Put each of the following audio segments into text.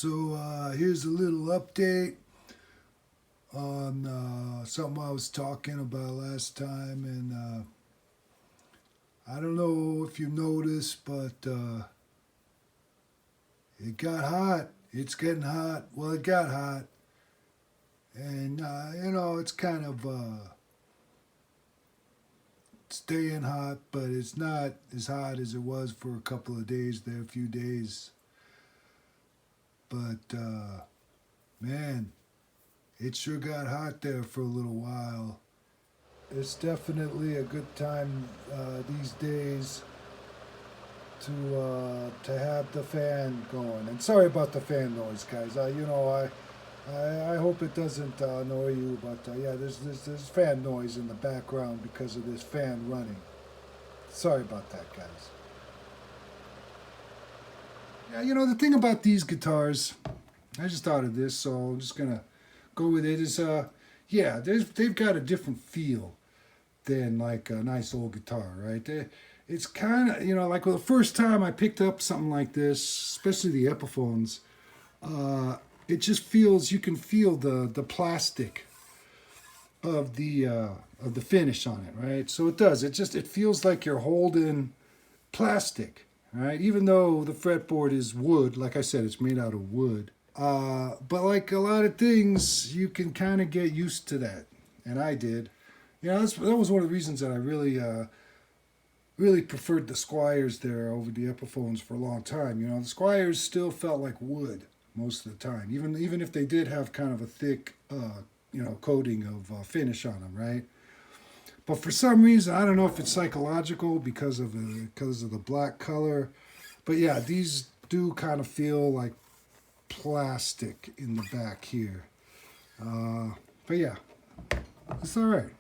So here's a little update on something I was talking about last time, and I don't know if you noticed, but it got hot. It's getting hot. Well, it got hot, and it's kind of staying hot, but it's not as hot as it was for a couple of days there, a few days. But man, it sure got hot there for a little while. It's definitely a good time these days to have the fan going. And sorry about the fan noise, guys. I hope it doesn't annoy you, but yeah, there's fan noise in the background because of this fan running. Sorry about that, guys. Yeah, the thing about these guitars, I just thought of this, so I'm just gonna go with it. Is yeah, they've got a different feel than like a nice old guitar, right? It's kind of like the first time I picked up something like this, especially the Epiphones, it just feels, you can feel the plastic of the finish on it, right? So it does. It feels like you're holding plastic, right? Even though the fretboard is wood, like I said, it's made out of wood. But like a lot of things, you can kind of get used to that, and I did. That was one of the reasons that I really preferred the Squiers there over the Epiphones for a long time. The Squiers still felt like wood most of the time, even if they did have kind of a thick, coating of finish on them, right? But for some reason, I don't know if it's psychological because of the black color, but yeah, these do kind of feel like plastic in the back here. But yeah, it's all right.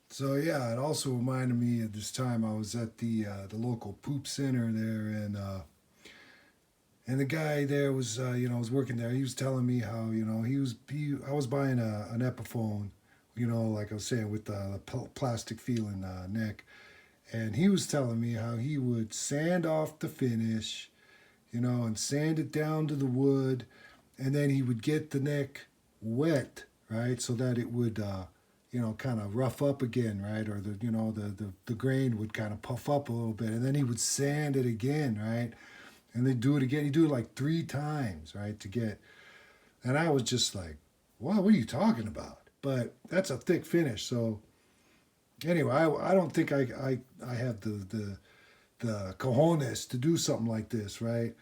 So yeah, it also reminded me of this time I was at the local poop center there, and the guy there was was working there. He was telling me how I was buying an Epiphone, like I was saying, with the plastic feeling neck, and he was telling me how he would sand off the finish, and sand it down to the wood, and then he would get the neck wet, right, so that it would kind of rough up again, right? Or the grain would kind of puff up a little bit, and then he would sand it again, right? And they do it again. He'd do it like 3 times, right, to get. And I was just like, "What are you talking about?" But that's a thick finish. So anyway, I don't think I have the cojones to do something like this, right?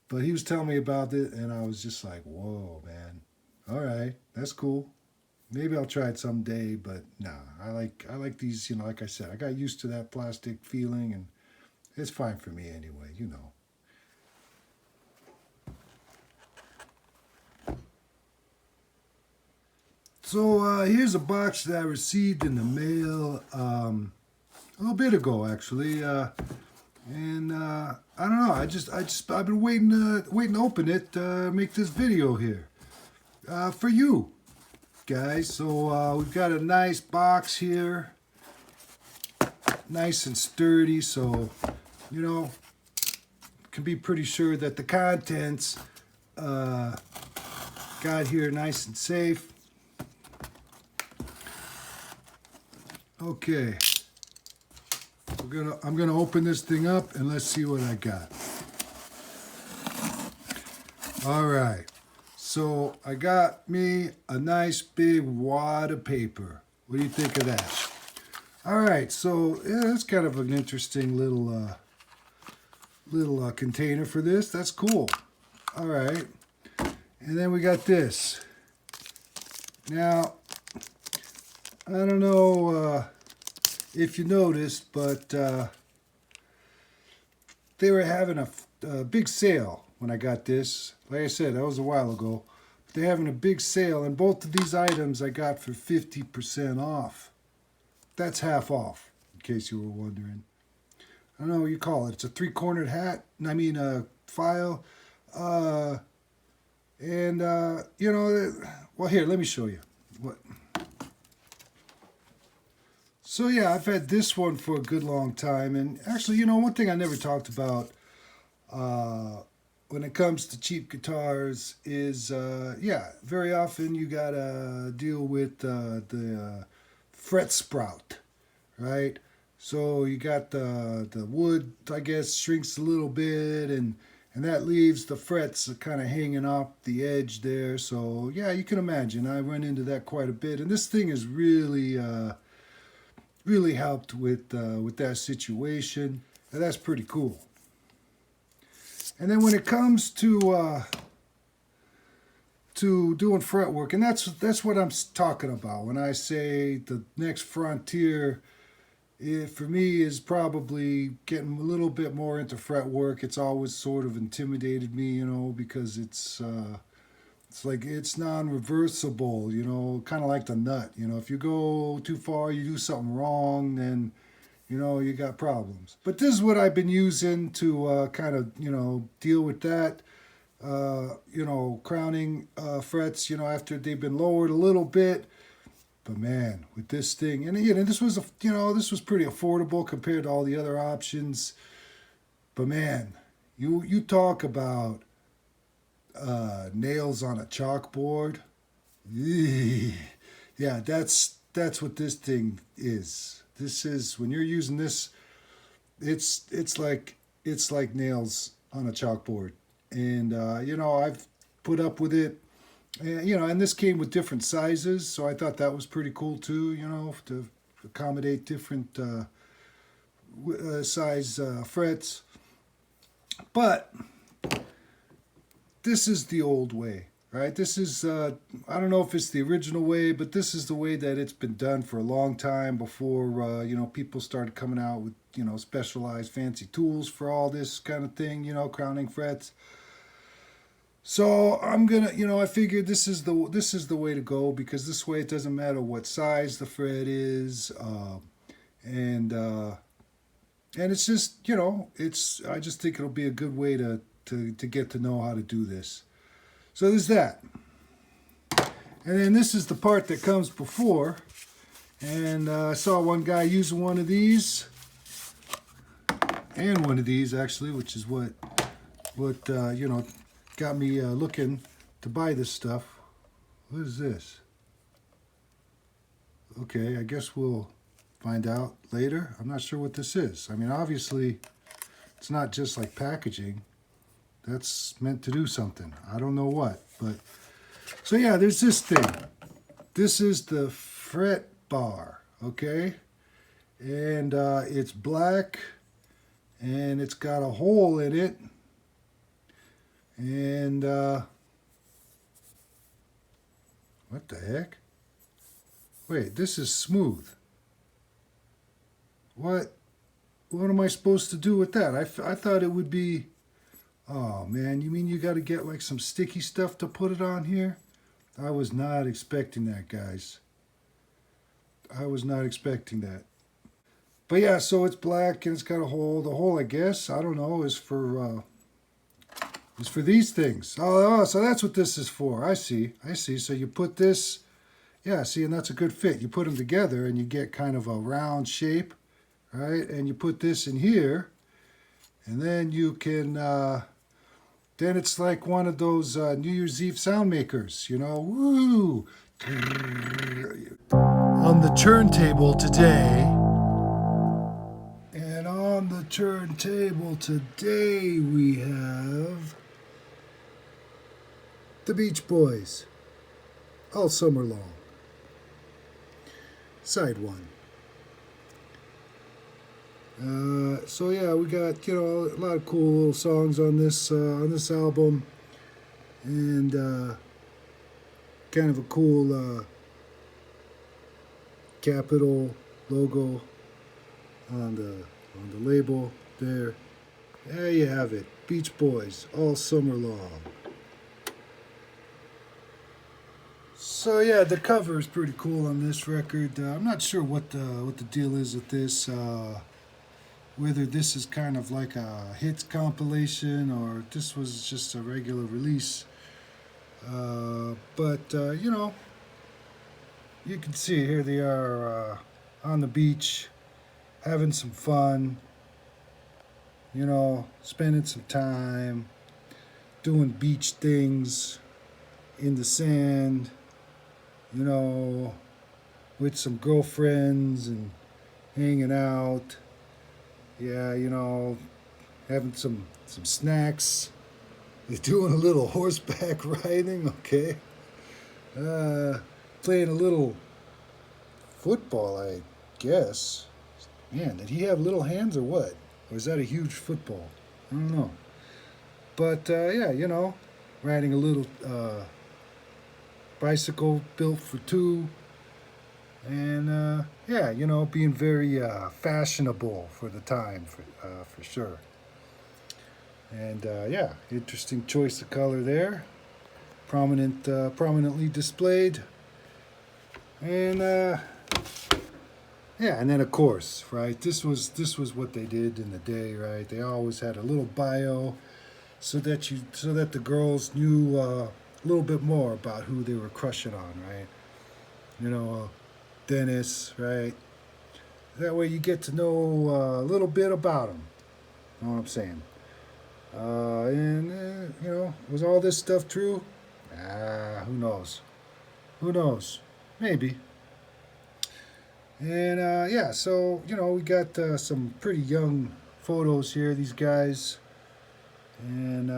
But he was telling me about it, and I was just like, "Whoa, man! All right, that's cool. Maybe I'll try it someday." But nah, I like these. Like I said, I got used to that plastic feeling, and it's fine for me anyway. So here's a box that I received in the mail a little bit ago, actually, and I don't know. I've been waiting to open it, make this video here for you guys. So we've got a nice box here, nice and sturdy. So can be pretty sure that the contents got here nice and safe. Okay, I'm gonna open this thing up and let's see what I got. All right, so I got me a nice big wad of paper. What do you think of that? All right, so yeah, that's kind of an interesting little container for this. That's cool. All right, and then we got this. Now, I don't know if you noticed, but they were having a big sale when I got this. Like I said, that was a while ago. They're having a big sale, and both of these items I got for 50% off. That's half off, in case you were wondering. I don't know what you call it. It's a 3-cornered hat. I mean, a file. Well, here, let me show you. So yeah, I've had this one for a good long time, and actually, one thing I never talked about when when it comes to cheap guitars is, yeah, very often you gotta deal with the fret sprout, right? So you got the wood, I guess, shrinks a little bit, and that leaves the frets kind of hanging off the edge there. So yeah, you can imagine I run into that quite a bit, and this thing has really helped with that situation, and that's pretty cool. And then when it comes to doing fret work, and that's what I'm talking about when I say the next frontier. It, for me, is probably getting a little bit more into fret work. It's always sort of intimidated me, because it's like it's non-reversible, kind of like the nut. If you go too far, you do something wrong, then you got problems. But this is what I've been using to kind of deal with that. Crowning frets, after they've been lowered a little bit. But man, with this thing, and this was this was pretty affordable compared to all the other options. But man, you talk about nails on a chalkboard. Yeah, that's what this thing is. This is when you're using this, it's like nails on a chalkboard, and I've put up with it. And this came with different sizes, so I thought that was pretty cool too, to accommodate different size frets. But this is the old way, right? This is, I don't know if it's the original way, but this is the way that it's been done for a long time before, people started coming out with, specialized fancy tools for all this kind of thing, crowning frets. So I'm gonna, I figured this is the way to go, because this way it doesn't matter what size the fret is, and it's just, I just think it'll be a good way to get to know how to do this. So there's that, and then this is the part that comes before, and I saw one guy using one of these, and one of these actually, which is what got me looking to buy this stuff. What is this? Okay, I guess we'll find out later. I'm not sure what this is. I mean, obviously, it's not just like packaging. That's meant to do something. I don't know what, but... So yeah, there's this thing. This is the fret bar, okay? And it's black, and it's got a hole in it. And, what the heck? Wait, this is smooth. What am I supposed to do with that? I thought it would be, oh man, you mean you got to get like some sticky stuff to put it on here? I was not expecting that, guys. I was not expecting that. But yeah, so it's black and it's got a hole. The hole, I guess, I don't know, is for these things. Oh, so that's what this is for. I see. So you put this, yeah, see, and that's a good fit. You put them together and you get kind of a round shape, right? And you put this in here, and then you can, then it's like one of those New Year's Eve sound makers, woo! On the turntable today, and on the turntable today we have the Beach Boys, All Summer Long, side one. So yeah, we got a lot of cool little songs on this album, and kind of a cool Capitol logo on the label there. There you have it, Beach Boys, All Summer Long. So yeah, the cover is pretty cool on this record. I'm not sure what the deal is with this. Whether this is kind of like a hits compilation or this was just a regular release. But you can see here they are on the beach, having some fun. Spending some time. doing beach things in the sand, you know, with some girlfriends and hanging out. Yeah, you know, having some snacks. They're doing a little horseback riding, okay. Uh, Playing a little football, I guess. Man, did he have little hands or what? Or is that a huge football? I don't know. But yeah, you know, riding a little bicycle built for two. And yeah, you know, being very fashionable for the time, for sure. And yeah, interesting choice of color there. Prominently displayed. And yeah, and then of course, right? This was what they did in the day, right? They always had a little bio, so that the girls knew a little bit more about who they were crushing on, right? You know, Dennis, right? That way you get to know a little bit about him. You know what I'm saying? And you know, was all this stuff true? Ah, who knows? Who knows? Maybe. And yeah, so you know, we got some pretty young photos here. These guys, and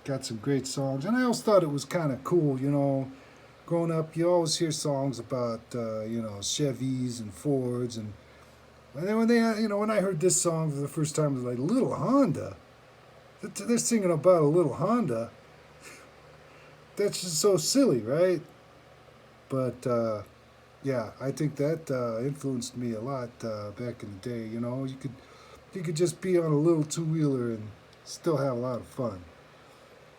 got some great songs. And I always thought it was kind of cool, you know. Growing up, you always hear songs about you know, Chevys and Fords, and then when they you know, when I heard this song for the first time, it was like little Honda. They're singing about a little Honda. That's just so silly, right? But yeah, I think that influenced me a lot back in the day. You know, you could just be on a little two wheeler and still have a lot of fun.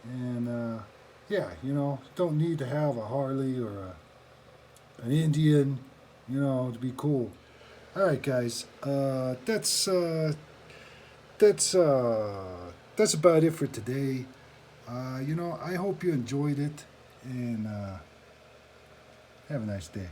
And yeah, you know, don't need to have a Harley or an Indian, you know, to be cool. All right, guys, that's that's about it for today. You know, I hope you enjoyed it, and have a nice day.